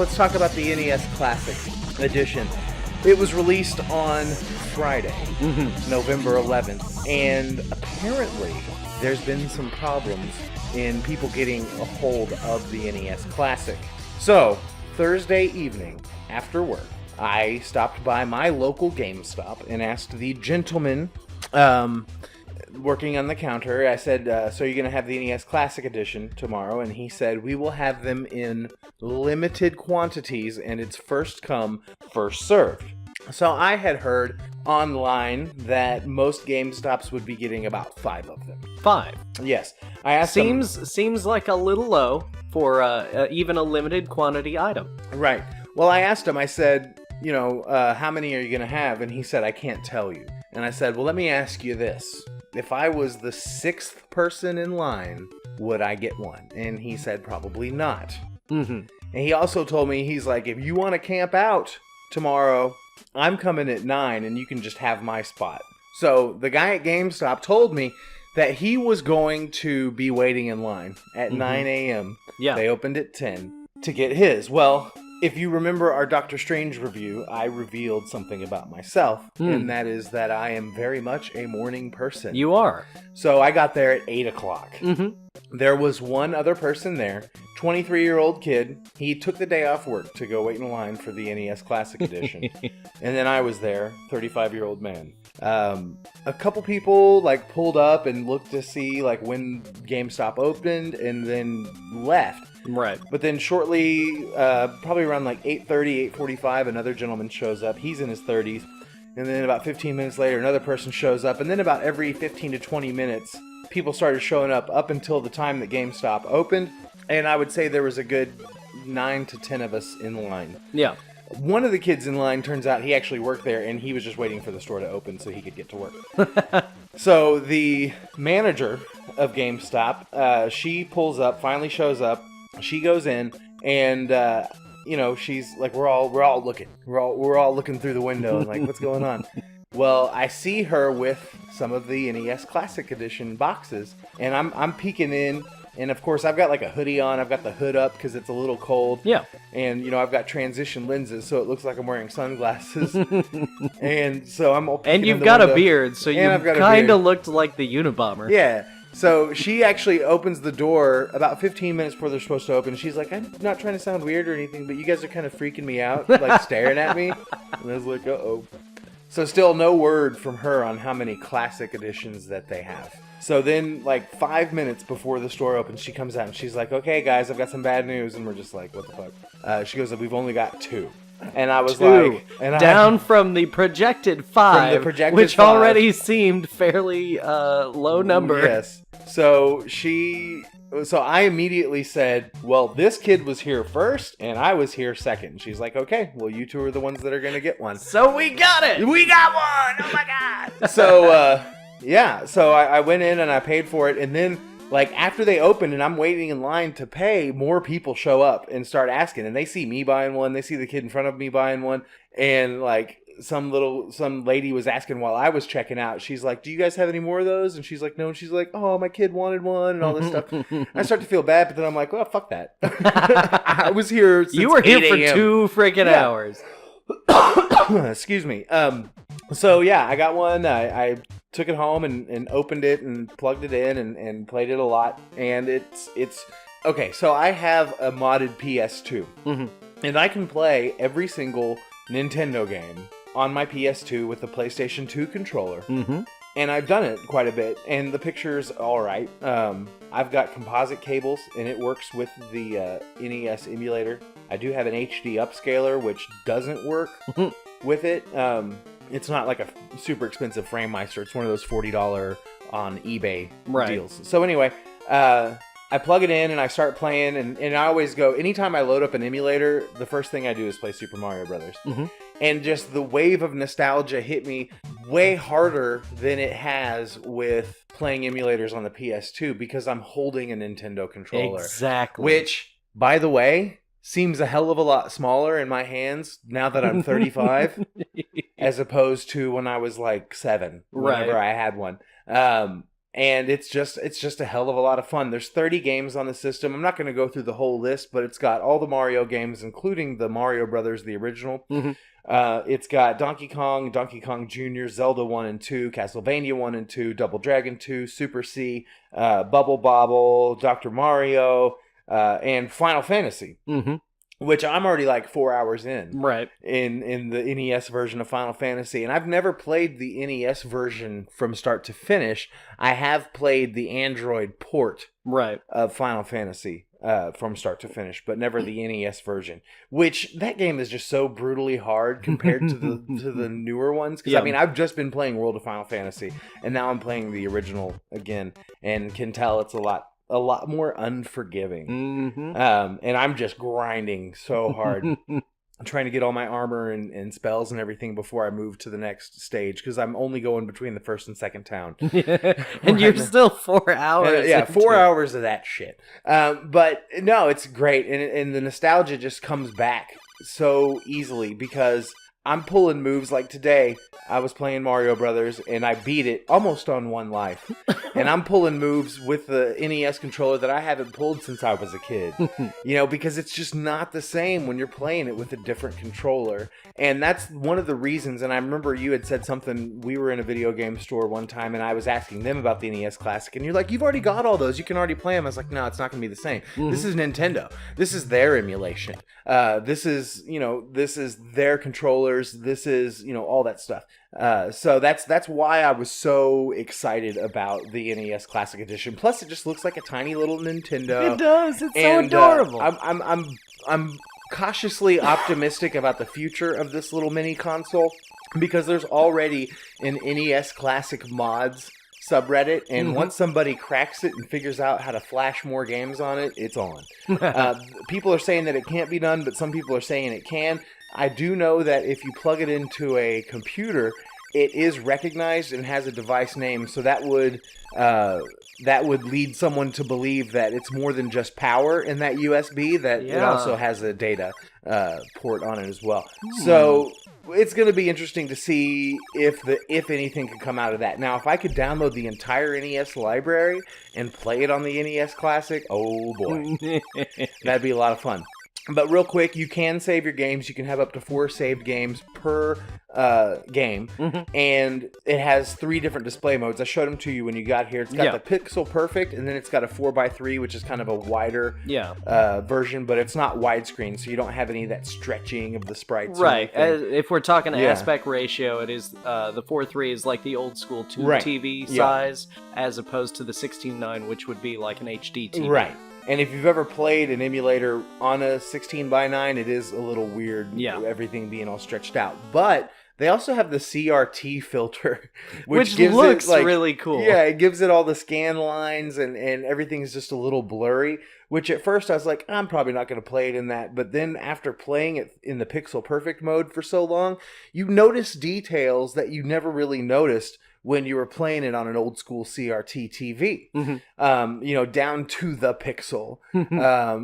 let's talk about the NES Classic Edition. It was released on Friday, November 11th, and apparently there's been some problems in people getting a hold of the NES Classic. So, Thursday evening, after work, I stopped by my local GameStop and asked the gentleman working on the counter, I said, so you're going to have the NES Classic Edition tomorrow? And he said, we will have them in limited quantities, and it's first come, first served. So I had heard online that most GameStops would be getting about 5 of them. 5? Yes. I asked Seems like a little low for even a limited quantity item. Right. Well, I asked him, I said, how many are you going to have? And he said, I can't tell you. And I said, well, let me ask you this. If I was the 6th person in line, would I get one? And he said, probably not. And he also told me, he's like, if you want to camp out tomorrow, I'm coming at 9 and you can just have my spot. So the guy at GameStop told me that he was going to be waiting in line at 9 a.m. Yeah. They opened at 10 to get his. Well, if you remember our Doctor Strange review, I revealed something about myself, and that is that I am very much a morning person. You are. So I got there at 8 o'clock. There was one other person there, 23-year-old kid. He took the day off work to go wait in line for the NES Classic Edition. And then I was there, 35-year-old man. A couple people pulled up and looked to see when GameStop opened and then left. Right. But then shortly, probably around 8:30, 8:45, another gentleman shows up. He's in his 30s. And then about 15 minutes later, another person shows up. And then about every 15 to 20 minutes, people started showing up until the time that GameStop opened. And I would say there was a good 9 to 10 of us in line. Yeah. One of the kids in line, turns out he actually worked there, and he was just waiting for the store to open so he could get to work. So the manager of GameStop, she pulls up, finally shows up. She goes in, and she's like, we're all looking. We're all looking through the window and what's going on? Well, I see her with some of the NES Classic Edition boxes, and I'm peeking in, and of course I've got a hoodie on. I've got the hood up because it's a little cold. Yeah. And I've got transition lenses, so it looks like I'm wearing sunglasses. And so I'm all peeking and you've in the got window. a beard, so you kind of looked like the Unabomber. Yeah. So she actually opens the door about 15 minutes before they're supposed to open. She's like, I'm not trying to sound weird or anything, but you guys are kind of freaking me out, staring at me. And I was like, uh-oh. So still no word from her on how many classic editions that they have. So then 5 minutes before the store opens, she comes out and she's like, okay, guys, I've got some bad news. And we're just like, what the fuck? She goes, we've only got 2. And I was down from the projected 5, which already seemed fairly low number. Yes. So I immediately said, well, this kid was here first, and I was here second. She's like, okay, well, you two are the ones that are going to get one. So we got it! We got one! Oh my God! So I went in and I paid for it, and then after they open and I'm waiting in line to pay, more people show up and start asking, and they see me buying one, they see the kid in front of me buying one, and some lady was asking while I was checking out. She's like, do you guys have any more of those? And she's like, no. And she's like, oh, my kid wanted one and all this stuff. I start to feel bad, but then I'm like, well, fuck that. I was here since You were here for 2 freaking hours. Excuse me. So yeah, I got one. I took it home and opened it and plugged it in and played it a lot. And it's okay. So I have a modded PS2, and I can play every single Nintendo game on my PS2 with the PlayStation 2 controller. And I've done it quite a bit, and the picture's alright. I've got composite cables, and it works with the NES emulator. I do have an HD upscaler, which doesn't work with it. It's not like a super expensive FrameMeister. It's one of those $40 on eBay deals. So anyway, I plug it in and I start playing, and I always go, anytime I load up an emulator, the first thing I do is play Super Mario Brothers. And just the wave of nostalgia hit me way harder than it has with playing emulators on the PS2 because I'm holding a Nintendo controller. Exactly. Which, by the way, seems a hell of a lot smaller in my hands now that I'm 35 as opposed to when I was 7, whenever I had one. And it's just a hell of a lot of fun. There's 30 games on the system. I'm not going to go through the whole list, but it's got all the Mario games, including the Mario Brothers, the original. Mm-hmm. It's got Donkey Kong Jr., Zelda 1 and 2, Castlevania 1 and 2, Double Dragon 2, Super C, Bubble Bobble, Dr. Mario, and Final Fantasy. Mm-hmm. Which I'm already like 4 hours in. Right. In the NES version of Final Fantasy. And I've never played the NES version from start to finish. I have played the Android port of Final Fantasy from start to finish, but never the NES version. Which, that game is just so brutally hard compared to the newer ones. Because, I mean, I've just been playing World of Final Fantasy, and now I'm playing the original again, and can tell it's a lot more unforgiving. Mm-hmm. And I'm just grinding so hard. I'm trying to get all my armor and spells and everything before I move to the next stage, because I'm only going between the first and second town. And you're still 4 hours. Yeah, 4 hours of that shit. But no, it's great. And the nostalgia just comes back so easily, because I'm pulling moves. Like today, I was playing Mario Brothers, and I beat it almost on 1 life. And I'm pulling moves with the NES controller that I haven't pulled since I was a kid. Because it's just not the same when you're playing it with a different controller. And that's one of the reasons, and I remember you had said something, we were in a video game store one time, and I was asking them about the NES Classic, and you're like, you've already got all those, you can already play them. I was like, no, it's not going to be the same. Mm-hmm. This is Nintendo. This is their emulation. This is their controllers. This is, all that stuff. So that's why I was so excited about the NES Classic Edition. Plus, it just looks like a tiny little Nintendo. It does. It's so adorable. I'm cautiously optimistic about the future of this little mini console, because there's already an NES Classic mods subreddit, and once somebody cracks it and figures out how to flash more games on it, it's on. People are saying that it can't be done, but some people are saying it can. I do know that if you plug it into a computer, it is recognized and has a device name, so that would lead someone to believe that it's more than just power in that USB, that it also has a data port on it as well. So it's going to be interesting to see if anything could come out of that. Now, if I could download the entire NES library and play it on the NES Classic, oh boy, that'd be a lot of fun. But real quick, you can save your games. You can have up to 4 saved games per game. And it has 3 different display modes. I showed them to you when you got here. It's got the Pixel Perfect, and then it's got a 4x3, which is kind of a wider version, but it's not widescreen, so you don't have any of that stretching of the sprites. Right. If we're talking aspect ratio, it is the 4:3 is like the old school tube TV size, as opposed to the 16:9, which would be like an HD TV. Right. And if you've ever played an emulator on a 16:9, it is a little weird, everything being all stretched out. But they also have the CRT filter, which gives looks it, really cool. Yeah, it gives it all the scan lines, and everything's just a little blurry, which at first I was like, I'm probably not going to play it in that. But then after playing it in the Pixel Perfect mode for so long, you notice details that you never really noticed when you were playing it on an old school CRT TV, down to the pixel.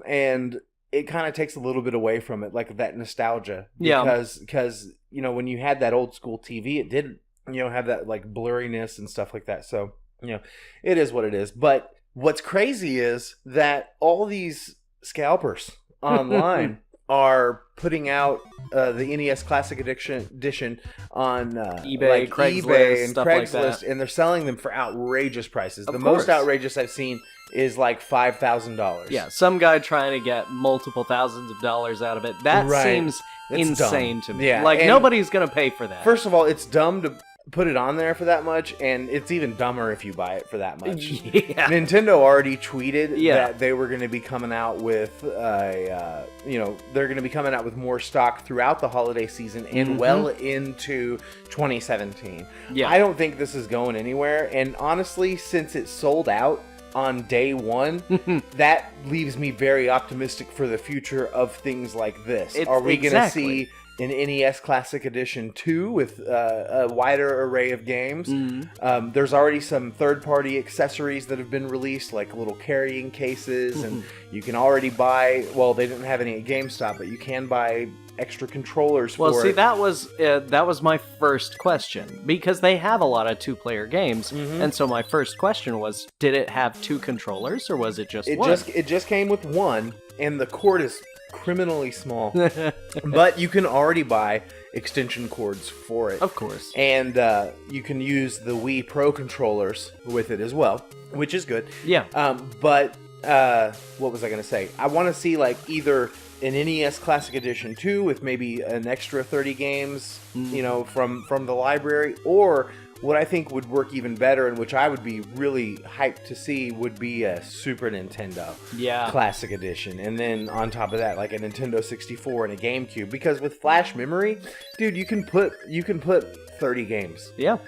And it kind of takes a little bit away from it, like that nostalgia. Because when you had that old school TV, it did, have that like blurriness and stuff like that. So, it is what it is. But what's crazy is that all these scalpers online are putting out the NES Classic Edition on eBay, Craigslist, and Craigslist, and they're selling them for outrageous prices. The most outrageous I've seen is like $5,000. Yeah, some guy trying to get multiple thousands of dollars out of it. That seems insane to me. Yeah, like, nobody's going to pay for that. First of all, it's dumb to put it on there for that much, and it's even dumber if you buy it for that much. Nintendo already tweeted that they were going to be coming out with they're going to be coming out with more stock throughout the holiday season and well into 2017. I don't think this is going anywhere, and honestly, since it sold out on day one, that leaves me very optimistic for the future of things like this. Are we going to see an NES Classic Edition 2 with a wider array of games. There's already some third-party accessories that have been released, like little carrying cases, and you can already buy, well, they didn't have any at GameStop, but you can buy extra controllers for it. Well, see, that was my first question, because they have a lot of two-player games, and so my first question was, did it have 2 controllers, or was it just one? It just came with one, and the cord is criminally small. But you can already buy extension cords for it. Of course. And you can use the Wii Pro controllers with it as well, which is good. Yeah. But what was I going to say? I want to see like either an NES Classic Edition 2 with maybe an extra 30 games, you know, from the library, or what I think would work even better, and which I would be really hyped to see, would be a Super Nintendo Classic Edition. And then on top of that, like a Nintendo 64 and a GameCube. Because with flash memory, dude, you can put 30 games. Yeah.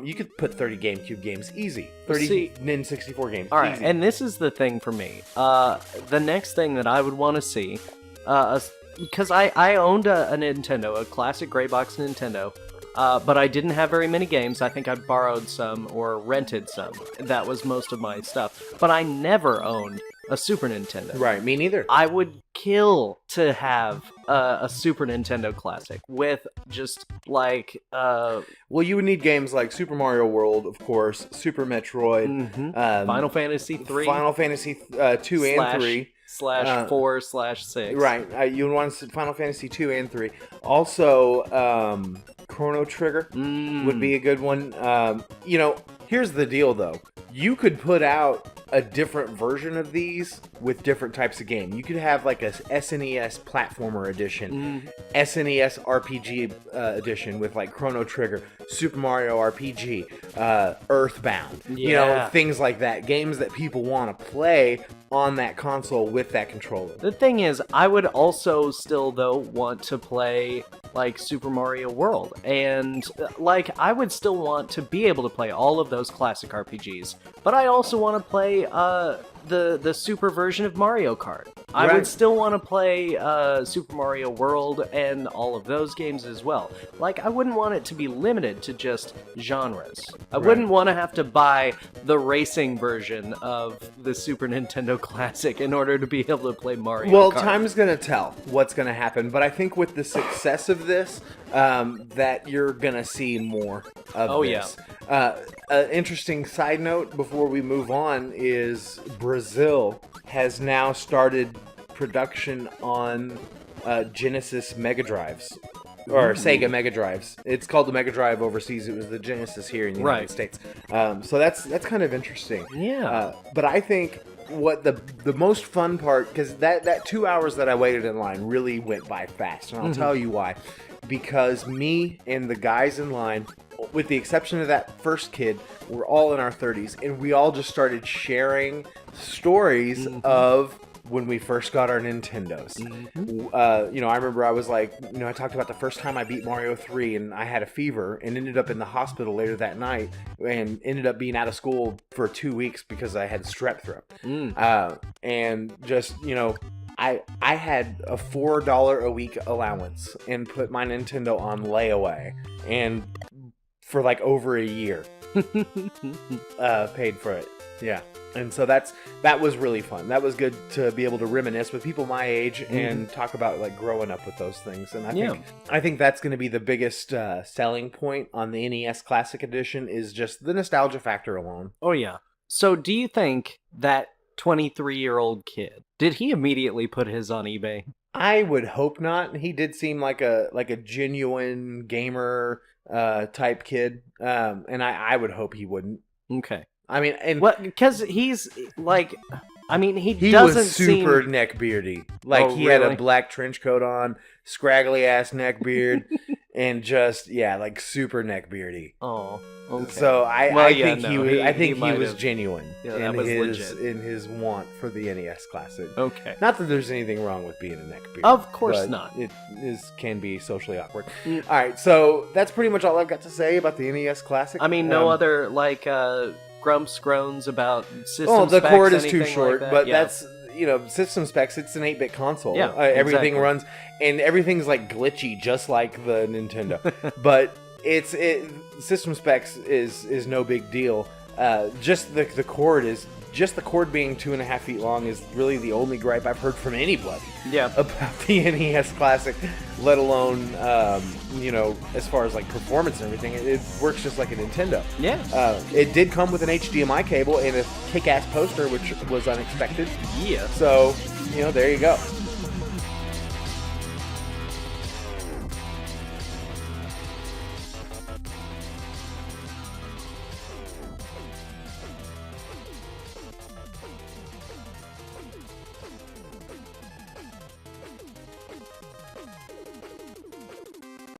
You could put 30 GameCube games easy. 30 N64 games. All right, easy. and this is the thing for me. The next thing that I would want to see, because I owned a Nintendo, a classic gray box Nintendo, but I didn't have very many games. I think I borrowed some or rented some. That was most of my stuff. But I never owned a Super Nintendo. Right, me neither. I would kill to have a Super Nintendo Classic with just like... well, you would need games like Super Mario World, of course, Super Metroid, Final Fantasy 3. Final Fantasy 2 and 3. /4/6. Right. You would want Final Fantasy 2 and 3. Also, Chrono Trigger would be a good one. You know, here's the deal, though. You could put out a different version of these with different types of game. You could have like a SNES platformer edition, SNES RPG edition with like Chrono Trigger, Super Mario RPG, Earthbound, you know, things like that. Games that people want to play on that console with that controller. The thing is, I would also still, though, want to play like Super Mario World, and like I would still want to be able to play all of those classic RPGs, but I also want to play the Super version of Mario Kart. I would still want to play Super Mario World and all of those games as well. Like, I wouldn't want it to be limited to just genres. I wouldn't want to have to buy the racing version of the Super Nintendo Classic in order to be able to play Mario Kart. Well, time is going to tell what's going to happen, but I think with the success of this, that you're going to see more of this. An interesting side note before we move on is Brazil has now started production on Genesis Mega Drives. Or Sega Mega Drives. It's called the Mega Drive overseas. It was the Genesis here in the United States. So that's kind of interesting. Yeah. But I think what the most fun part, because that 2 hours that I waited in line really went by fast, and I'll tell you why. Because me and the guys in line, with the exception of that first kid, we're all in our 30s, and we all just started sharing stories of when we first got our Nintendos. You know, I remember I was like, you know, I talked about the first time I beat Mario 3 and I had a fever and ended up in the hospital later that night and ended up being out of school for 2 weeks because I had strep throat. And just, you know, I had a $4 a week allowance and put my Nintendo on layaway, and for like over a year paid for it. Yeah. And so that was really fun. That was good to be able to reminisce with people my age and talk about like growing up with those things. And I think that's going to be the biggest selling point on the NES Classic Edition, is just the nostalgia factor alone. Oh yeah. So do you think that 23-year-old kid, did he immediately put his on eBay? I would hope not. He did seem like a genuine gamer type kid, and I would hope he wouldn't. Okay. I mean, and because he's like, I mean, he doesn't was super neckbeardy. Like he had a black trench coat on, scraggly ass neck beard, and just like super neckbeardy. Oh, okay. So I think he was genuine in his want for the NES Classic. Okay. Not that there's anything wrong with being a neckbeard. Of course not. It can be socially awkward. All right, so that's pretty much all I've got to say about the NES Classic. I mean, no other like grumps, groans about system the specs, cord is too anything short, like that? but that's, system specs, it's an 8-bit console. Yeah, everything exactly. runs, and everything's like glitchy, just like the Nintendo. But system specs is no big deal. Just the cord being 2.5 feet long is really the only gripe I've heard from anybody. Yeah. About the NES Classic, let alone as far as like performance and everything. It works just like a Nintendo. Yeah. It did come with an HDMI cable and a kick-ass poster, which was unexpected. Yeah. So there you go.